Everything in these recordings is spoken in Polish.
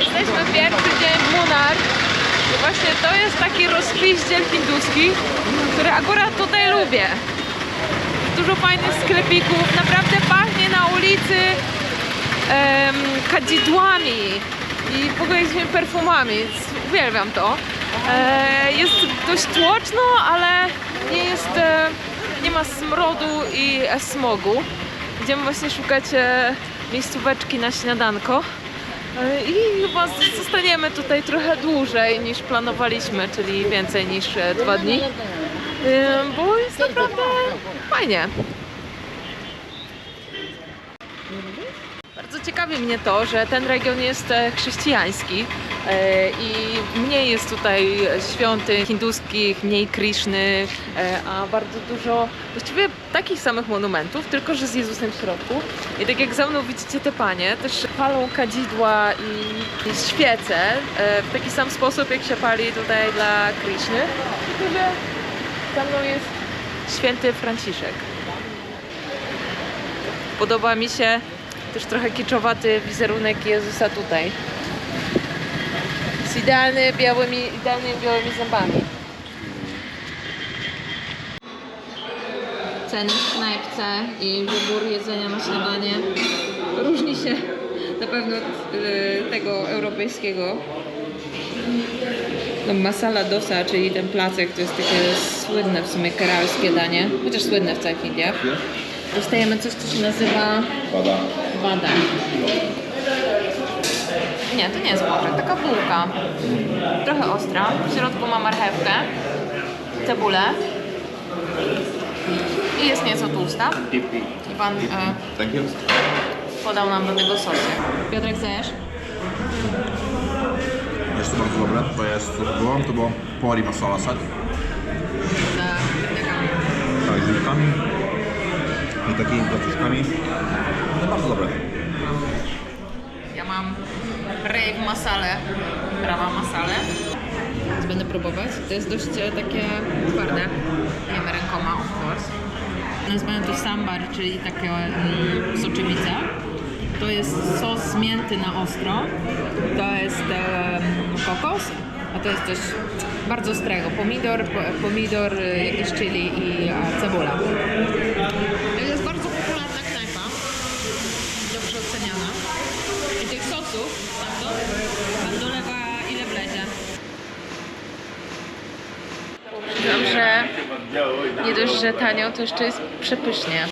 Jesteśmy pierwszy dzień w Munar. I właśnie to jest taki rozpiździel hinduski, który akurat tutaj lubię. Dużo fajnych sklepików, naprawdę pachnie na ulicy kadzidłami i w ogóle jakimiś perfumami, więc uwielbiam to. Jest dość tłoczno, ale nie ma smrodu i smogu. Idziemy właśnie szukać miejscóweczki na śniadanko i chyba zostaniemy tutaj trochę dłużej niż planowaliśmy, czyli więcej niż 2 dni, bo jest naprawdę fajnie. Bardzo ciekawi mnie to, że ten region jest chrześcijański i mniej jest tutaj świątyń hinduskich, mniej Krishny, a bardzo dużo właściwie takich samych monumentów, tylko że z Jezusem w środku. I tak jak za mną widzicie te panie, też palą kadzidła i świece w taki sam sposób, jak się pali tutaj dla Krishny. Tylko że za mną jest święty Franciszek. Podoba mi się też trochę kiczowaty wizerunek Jezusa tutaj. Z idealnie białymi zębami. Ceny w knajpce i wybór jedzenia na śniadanie różni się na pewno od tego europejskiego. No, masala dosa, czyli ten placek, to jest takie słynne w sumie keralskie danie, chociaż słynne w całych Indiach. Dostajemy coś, co się nazywa wada. Nie, to nie jest pączek, taka bułka. Trochę ostra. W środku ma marchewkę, cebulę i jest nieco tłusta. I pan podał nam do tego sosy. Piotrek, chcesz? Jest to bardzo dobre, to było pori masala sad. Tak, z żółtkami i takimi placuszkami. To bardzo dobre. Ja mam rave masale, prawa masale. Więc będę próbować. To jest dość takie twarde. Jemy rękoma, of course. Nazywają to sambar, czyli takie soczewice. To jest sos mięty na ostro. To jest kokos. A to jest coś bardzo ostrego. Pomidor, jakieś chili i cebula. To jest bardzo popularna knajpa. Dobrze oceniana. I tych sosów, prawda? Pan dolewa ile wlezie. Przyznam, że nie dość, że tanio, to jeszcze jest przepysznie.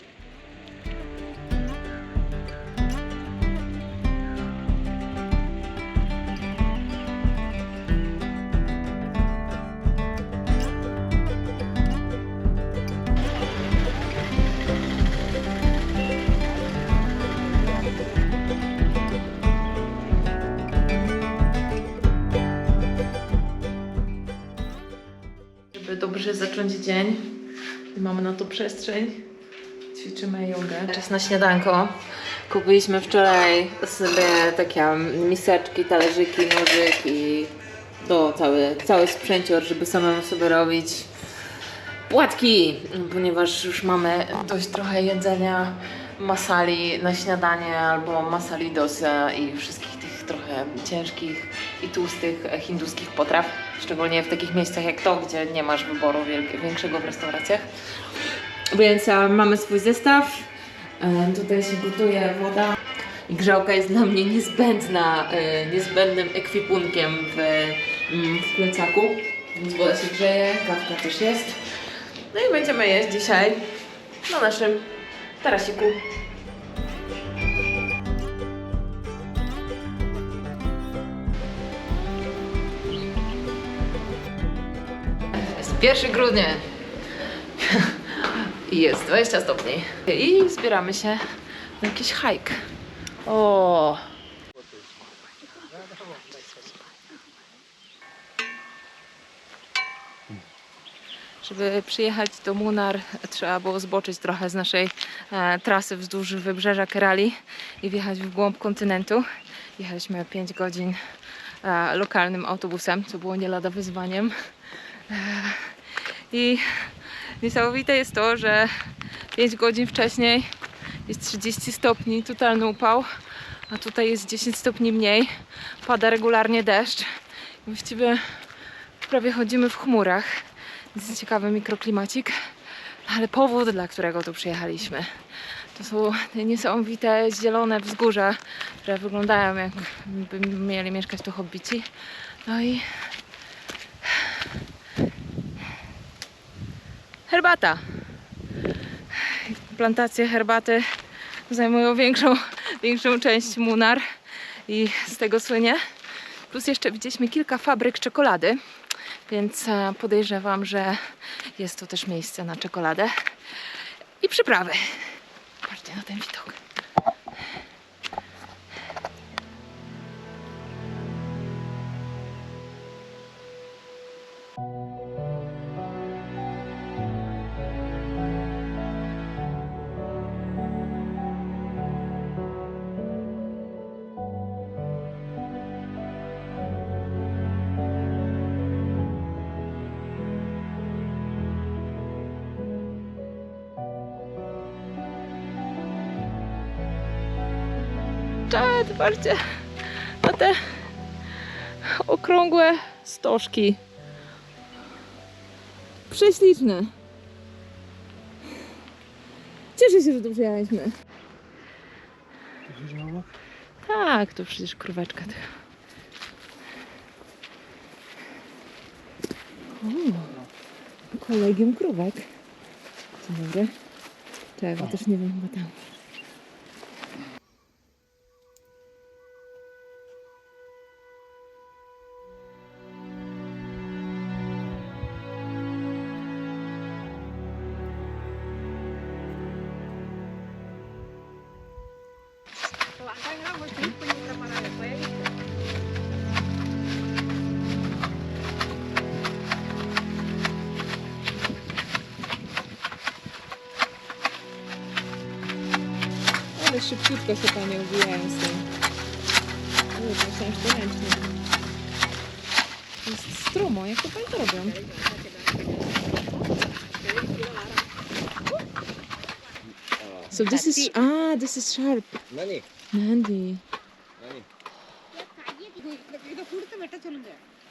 Żeby dobrze zacząć dzień, mamy na to przestrzeń, ćwiczymy jogę. Czas na śniadanko. Kupiliśmy wczoraj sobie takie miseczki, talerzyki, nożyk i cały sprzęcior, żeby samemu sobie robić płatki, ponieważ już mamy dość trochę jedzenia masali na śniadanie albo masali dosa i wszystkich tych trochę ciężkich i tłustych hinduskich potraw, szczególnie w takich miejscach jak to, gdzie nie masz wyboru większego w restauracjach. Więc mamy swój zestaw, tutaj się gotuje woda i grzałka jest dla mnie niezbędnym ekwipunkiem w plecaku, więc woda się grzeje, kawka też jest. No i będziemy jeść dzisiaj na naszym tarasiku. Jest 1 grudnia i jest 20 stopni i zbieramy się na jakiś hike. O! Żeby przyjechać do Munar, trzeba było zboczyć trochę z naszej trasy wzdłuż wybrzeża Kerali i wjechać w głąb kontynentu. Jechaliśmy 5 godzin lokalnym autobusem, co było nie lada wyzwaniem. I niesamowite jest to, że 5 godzin wcześniej jest 30 stopni, totalny upał, a tutaj jest 10 stopni mniej, pada regularnie deszcz. Właściwie prawie chodzimy w chmurach. Jest ciekawy mikroklimacik, ale powód, dla którego tu przyjechaliśmy, to są te niesamowite zielone wzgórza, które wyglądają jakby mieli mieszkać tu hobbici. No i herbata. Plantacje herbaty zajmują większą część Munar i z tego słynie. Plus jeszcze widzieliśmy kilka fabryk czekolady, więc podejrzewam, że jest to też miejsce na czekoladę i przyprawy. Patrzcie na ten widok. Patrzcie na te okrągłe stożki. Prześliczne. Cieszę się, że tu przyjechaliśmy. Tak, to przecież króweczka. Kolegium krówek. Dzień dobry. Czego też nie wiem, chyba tam. Ale szybciutko się panie ubijają z tym. Myślałam, że to ręcznie. To jest stromo, jak to pani to robią? So this is this is sharp. Nani? Nandi. Nani?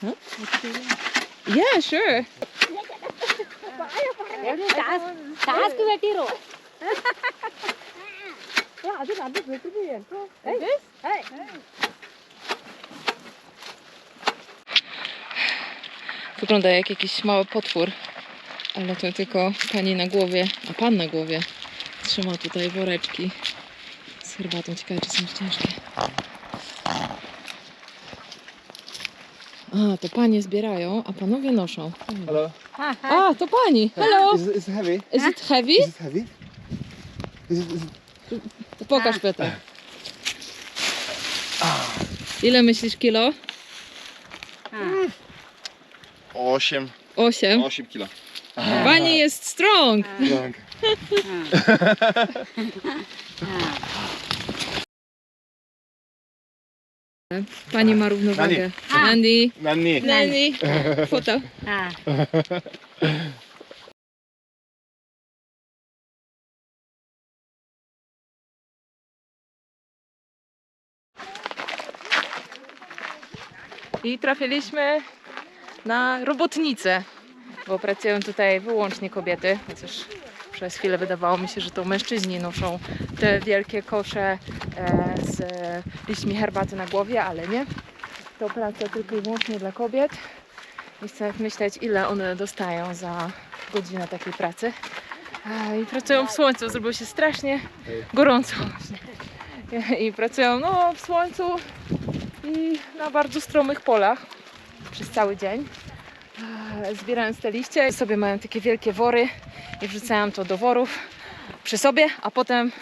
Huh? Yeah, sure. Wygląda jak jakiś mały potwór, ale to tylko pani na głowie, a pan na głowie trzyma tutaj woreczki z herbatą. Ciekawe, czy są ciężkie. A, to panie zbierają, a panowie noszą. Hello. A, to pani! Hello! Is it heavy? Is it heavy? Is it heavy? To pokaż, Piotr. Ile myślisz kilo? 8 8. kilo. Pani jest strong! Tak. Pani ma równowagę. Nandi. Nani. Nandi. Foto. I trafiliśmy na robotnicę, bo pracują tutaj wyłącznie kobiety, chociaż przez chwilę wydawało mi się, że to mężczyźni noszą te wielkie kosze z liśćmi herbaty na głowie, ale nie. To praca tylko i wyłącznie dla kobiet. I chcę myśleć, ile one dostają za godzinę takiej pracy. I pracują w słońcu, zrobiło się strasznie gorąco właśnie. I pracują w słońcu i na bardzo stromych polach przez cały dzień. Zbierając te liście, sobie mają takie wielkie wory i wrzucają to do worów przy sobie, a potem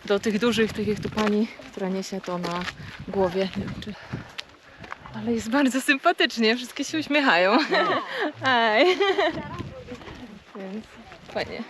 do tych dużych, tak jak tu pani, która niesie to na głowie. Ale jest bardzo sympatycznie, wszystkie się uśmiechają. Hej. Więc fajnie.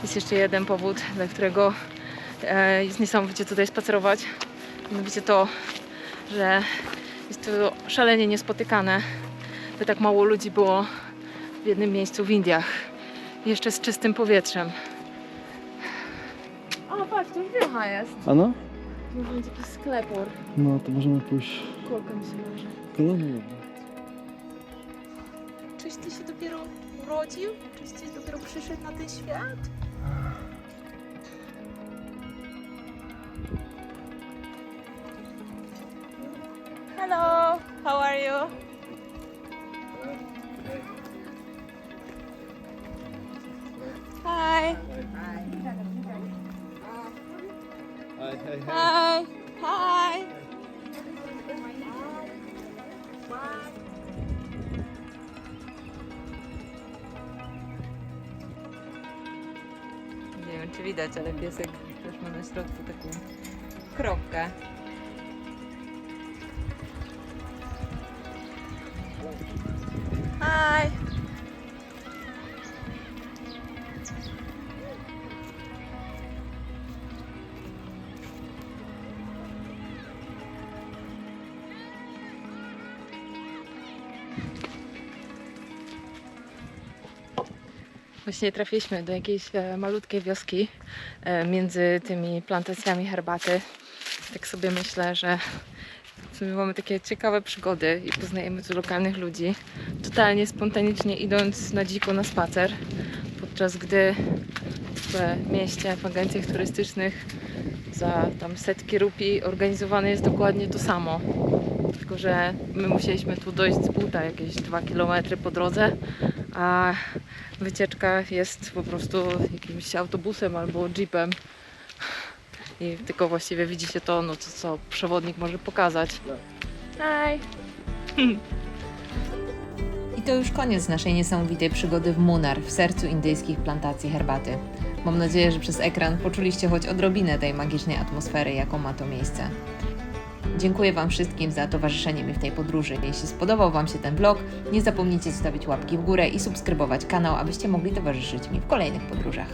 jest jeszcze jeden powód, dla którego jest niesamowicie tutaj spacerować. Mianowicie to, że jest to szalenie niespotykane, by tak mało ludzi było w jednym miejscu w Indiach. Jeszcze z czystym powietrzem. O, patrz, tu już wiecha jest. A no? Tu już będzie jakiś sklepor. No, to możemy pójść. Kulka mi się może. No, no, Czyś ty się dopiero urodził? Czyś ty dopiero przyszedł na ten świat? Hello, how are you? Hi. Hi. Hi. Nie wiem, czy widać, ale piesek też ma na środku taką kropkę. Hi. Właśnie trafiliśmy do jakiejś malutkiej wioski między tymi plantacjami herbaty. Tak sobie myślę, że w sumie mamy takie ciekawe przygody i poznajemy tu lokalnych ludzi. Totalnie spontanicznie idąc na dziko na spacer, podczas gdy w mieście, w agencjach turystycznych za tam setki rupii organizowane jest dokładnie to samo. Tylko że my musieliśmy tu dojść z buta jakieś 2 km po drodze, a wycieczka jest po prostu jakimś autobusem albo jeepem. I tylko właściwie widzicie to, no to co przewodnik może pokazać. Hej! I to już koniec naszej niesamowitej przygody w Munnar, w sercu indyjskich plantacji herbaty. Mam nadzieję, że przez ekran poczuliście choć odrobinę tej magicznej atmosfery, jaką ma to miejsce. Dziękuję Wam wszystkim za towarzyszenie mi w tej podróży. Jeśli spodobał Wam się ten vlog, nie zapomnijcie zostawić łapki w górę i subskrybować kanał, abyście mogli towarzyszyć mi w kolejnych podróżach.